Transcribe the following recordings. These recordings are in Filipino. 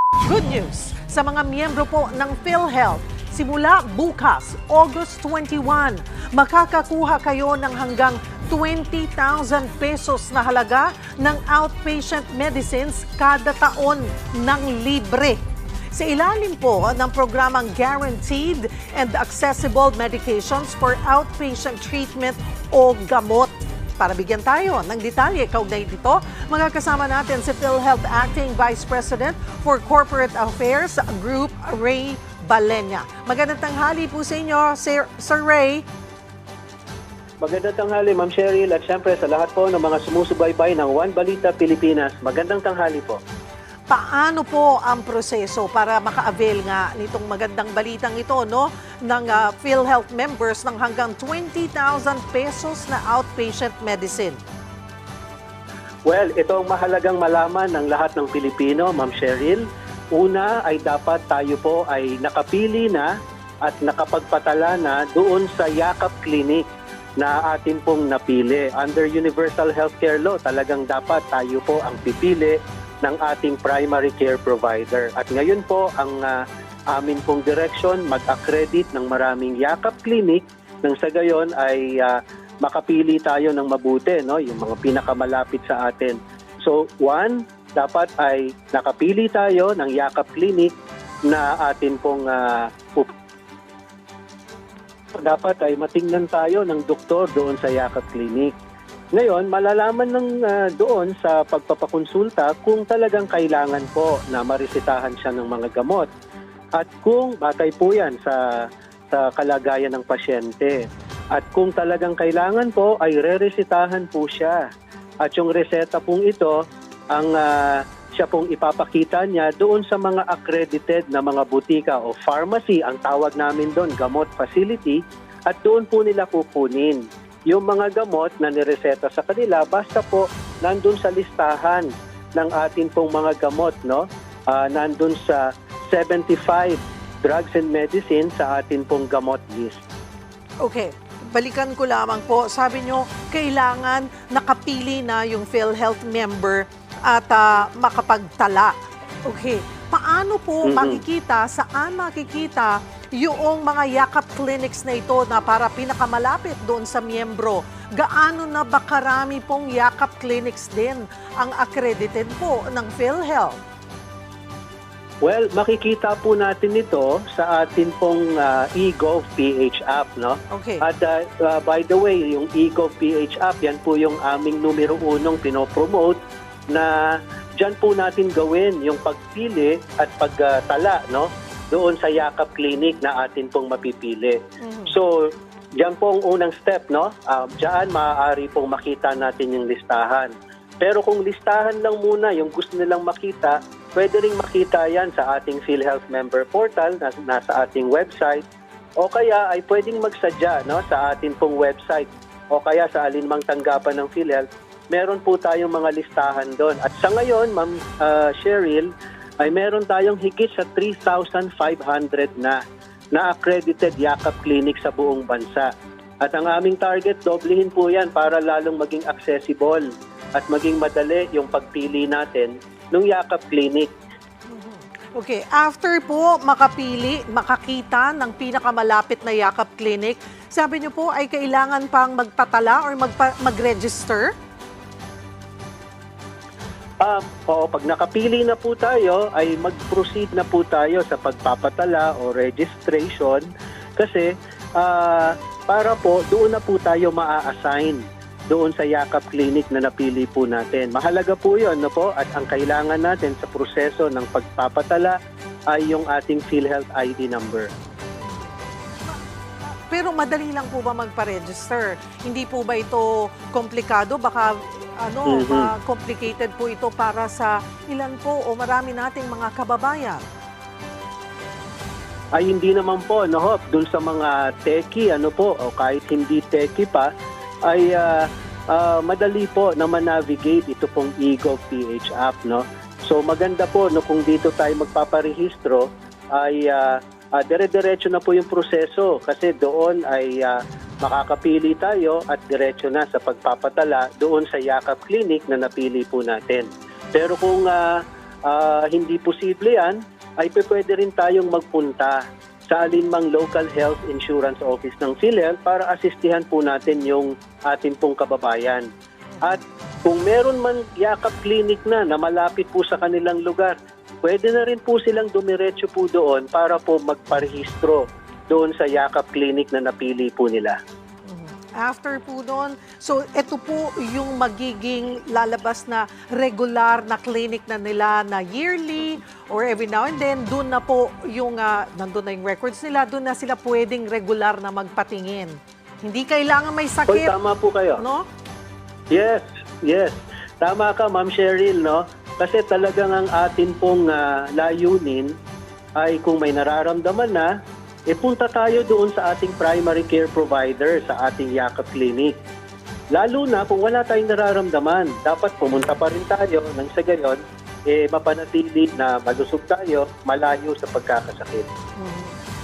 Good news sa mga miyembro po ng PhilHealth. Simula bukas, August 21, makakakuha kayo ng hanggang 20,000 pesos na halaga ng outpatient medicines kada taon ng libre. Sa ilalim po ng programang Guaranteed and Accessible Medications for Outpatient Treatment o GAMOT. Para bigyan tayo ng detalye kaugnay dito, magkakasama natin si PhilHealth Acting Vice President for Corporate Affairs Group, Ray Balenya. Magandang tanghali po sa inyo, Sir Ray. Magandang tanghali, Ma'am Cheryl, at syempre sa lahat po ng mga sumusubaybay ng One Balita Pilipinas. Magandang tanghali po. Paano po ang proseso para maka-avail nga nitong magandang balitang ito, no, ng PhilHealth members ng hanggang 20,000 pesos na outpatient medicine? Well, ito ang mahalagang malaman ng lahat ng Pilipino, Ma'am Cheryl. Una ay dapat tayo po ay nakapili na at nakapagpatala na doon sa Yakap Clinic na atin pong napili. Under Universal Healthcare Law, talagang dapat tayo po ang pipili ng ating primary care provider. At ngayon po, ang amin pong direction, mag-accredit ng maraming Yakap Clinic nang sa gayon ay makapili tayo ng mabuti, no? Yung mga pinakamalapit sa atin. So, one, dapat ay nakapili tayo ng Yakap Clinic na atin pong dapat ay matingnan tayo ng doktor doon sa Yakap Clinic. Ngayon, malalaman ng doon sa pagpapakonsulta kung talagang kailangan po na maresetahan siya ng mga gamot. At kung batay po yan sa kalagayan ng pasyente. At kung talagang kailangan po ay reresetahan po siya. At yung reseta pong ito, ang siya pong ipapakita niya doon sa mga accredited na mga butika o pharmacy, ang tawag namin doon, gamot facility, at doon po nila kukunin yung mga gamot na nireseta sa kanila, basta po nandun sa listahan ng atin pong mga gamot, no? Nandun sa 75 drugs and medicine sa atin pong gamot list. Okay, balikan ko lamang po. Sabi nyo, kailangan nakapili na yung PhilHealth member at makapagtala. Okay, paano po makikita, saan makikita yung mga Yakap clinics na ito na para pinakamalapit doon sa miyembro? Gaano na ba karami pong Yakap clinics din ang accredited po ng PhilHealth? Well, makikita po natin ito sa atin pong eGov.ph app, no? Okay. At by the way, yung eGov.ph app, yan po yung aming numero unong pinopromote na dyan po natin gawin yung pagpili at pagtala, no? Doon sa Yakap Clinic na atin pong mapipili. So, diyan po ang unang step, no? Diyan maaari pong makita natin yung listahan. Pero kung listahan lang muna yung gusto nilang makita, pwede ring makita yan sa ating PhilHealth member portal na nasa ating website, o kaya ay pwedeng magsadya, no, sa atin pong website o kaya sa alinmang tanggapan ng PhilHealth. Meron po tayong mga listahan doon. At sa ngayon, Ma'am Cheryl, ay meron tayong higit sa 3,500 na accredited Yakap Clinic sa buong bansa. At ang aming target, doblehin po yan para lalong maging accessible at maging madali yung pagpili natin ng Yakap Clinic. Okay, after po makapili, makakita ng pinakamalapit na Yakap Clinic, sabi niyo po ay kailangan pang magpatala or mag-register? Oo, pag nakapili na po tayo, ay mag-proceed na po tayo sa pagpapatala o registration kasi para po doon na po tayo maa-assign doon sa Yakap Clinic na napili po natin. Mahalaga po yun, no po? At ang kailangan natin sa proseso ng pagpapatala ay yung ating PhilHealth ID number. Pero madali lang po ba magpa-register? Hindi po ba ito komplikado? Baka complicated po ito para sa ilan po o marami nating mga kababayan? Ay hindi naman po, no, dun sa mga techie, o kahit hindi techie pa, ay madali po na ma-navigate ito pong eGov.ph app, no? So maganda po, no, kung dito tayo magpaparehistro, ay dire-diretso na po yung proseso kasi doon ay makakapili tayo at diretso na sa pagpapatala doon sa Yakap Clinic na napili po natin. Pero kung hindi posible yan, ay pwede rin tayong magpunta sa alinmang local health insurance office ng PhilHealth para asistihan po natin yung ating pong kababayan. At kung meron man yakap clinic na malapit po sa kanilang lugar, pwede na rin po silang dumiretso po doon para po magparehistro doon sa yakap clinic na napili po nila. After po doon, so ito po yung magiging lalabas na regular na clinic na nila na yearly or every now and then, doon na po yung, nandun na yung records nila, doon na sila pwedeng regular na magpatingin. Hindi kailangan may sakit. Oy, tama po kayo. No? Yes. Tama ka, Ma'am Cheryl, no? Kasi talagang ang atin pong layunin ay kung may nararamdaman na, punta tayo doon sa ating primary care provider sa ating yakap clinic. Lalo na kung wala tayong nararamdaman, dapat pumunta pa rin tayo nang sa gayon, mapanatili na malusog tayo, malayo sa pagkakasakit.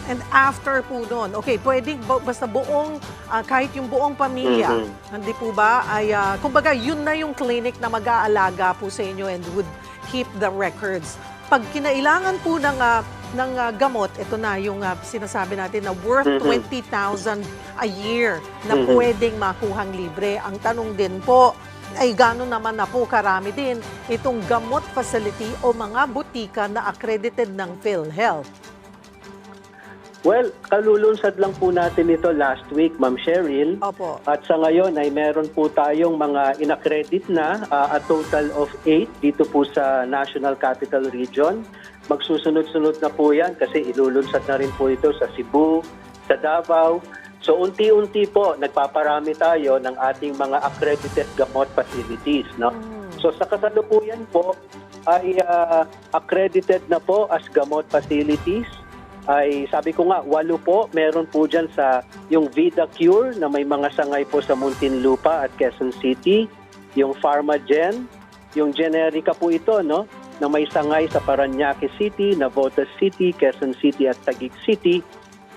And after po doon, okay, pwedeng basta buong, kahit yung buong pamilya, hindi po ba, ay, kumbaga yun na yung clinic na mag-aalaga po sa inyo and would keep the records. Pag kinailangan po ng gamot, ito na yung sinasabi natin na worth 20,000 a year na pwedeng makuhang libre. Ang tanong din po, ay gano'n naman na po karami din itong gamot facility o mga butika na accredited ng PhilHealth? Well, kalulunsad lang po natin ito last week, Ma'am Cheryl. Opo. At sa ngayon ay meron po tayong mga inaccredit na, a total of 8 dito po sa National Capital Region. Magsusunod-sunod na po yan kasi ilulunsad na rin po ito sa Cebu, sa Davao. So unti-unti po nagpaparami tayo ng ating mga accredited gamot facilities. No? So sa kasalukuyan po ay accredited na po as gamot facilities. Ay sabi ko nga, 8 po, meron po dyan sa yung Vida Cure na may mga sangay po sa Muntinlupa at Quezon City, yung Pharmagen, yung Generica po ito, no, na may sangay sa Parañaque City, Navotas City, Quezon City at Taguig City,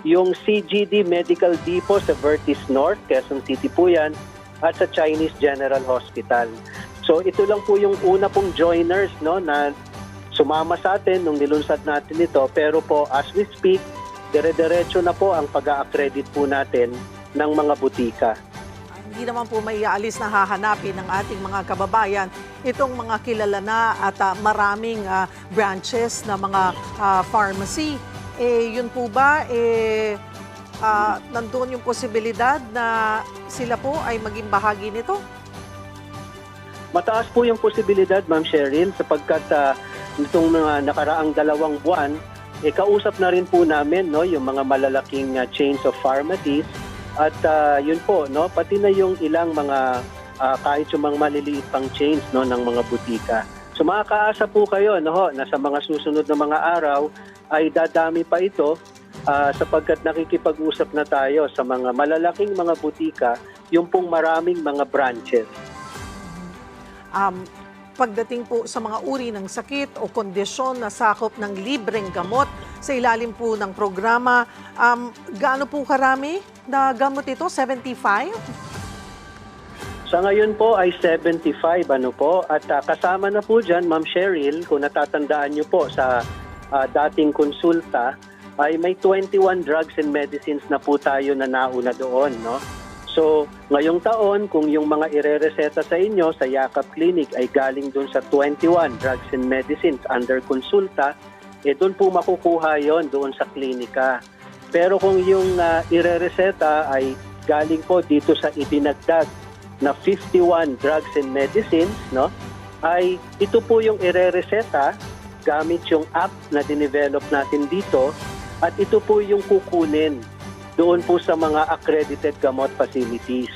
yung CGD Medical Depot sa Vertis North, Quezon City po yan, at sa Chinese General Hospital. So ito lang po yung una pong joiners, no, na sumama sa atin nung nilunsad natin ito, pero po as we speak, dire-diretso na po ang pag-a-accredit po natin ng mga butika. Hindi naman po may aalis na hahanapin ng ating mga kababayan itong mga kilala na at maraming branches na mga pharmacy. Yun po ba, nandun yung posibilidad na sila po ay maging bahagi nito? Mataas po yung posibilidad, Ma'am Cheryl, sapagkat nitong mga nakaraang 2 buwan, kausap na rin po namin, no, yung mga malalaking chains of pharmacies at yun po, no, pati na yung ilang mga kahit yung mga maliliit pang chains, no, ng mga butika. So makakaasa po kayo, no, na sa mga susunod na mga araw ay dadami pa ito sapagkat nakikipag-usap na tayo sa mga malalaking mga butika, yung pong maraming mga branches. Pagdating po sa mga uri ng sakit o kondisyon na sakop ng libreng gamot sa ilalim po ng programa, gaano po karami na gamot ito? 75? Sa ngayon po ay 75 at kasama na po dyan, Ma'am Cheryl, kung natatandaan nyo po sa dating konsulta, ay may 21 drugs and medicines na po tayo na nauna doon, no? So, ngayong taon, kung yung mga irereseta sa inyo sa Yakap Clinic ay galing dun sa 21 drugs and medicines under konsulta, doon po makukuha yon doon sa klinika. Pero kung yung irereseta ay galing po dito sa idinagdag na 51 drugs and medicines, no, ay ito po yung irereseta gamit yung app na dinevelop natin dito at ito po yung kukunin doon po sa mga accredited gamot facilities.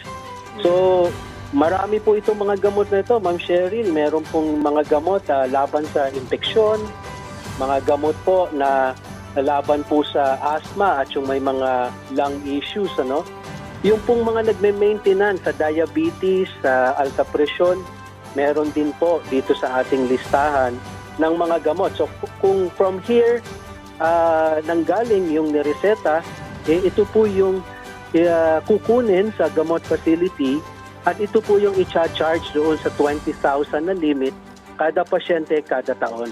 So, marami po itong mga gamot na ito, Ma'am Cheryl. Meron pong mga gamot laban sa impeksyon, mga gamot po na laban po sa asthma at yung may mga lung issues, ano? Yung pong mga nagme-maintenance sa diabetes, sa alta presyon, meron din po dito sa ating listahan ng mga gamot. So, kung from here nanggaling yung nireseta, ito po yung kukunin sa gamot facility at ito po yung i-charge doon sa 20,000 na limit kada pasyente kada taon.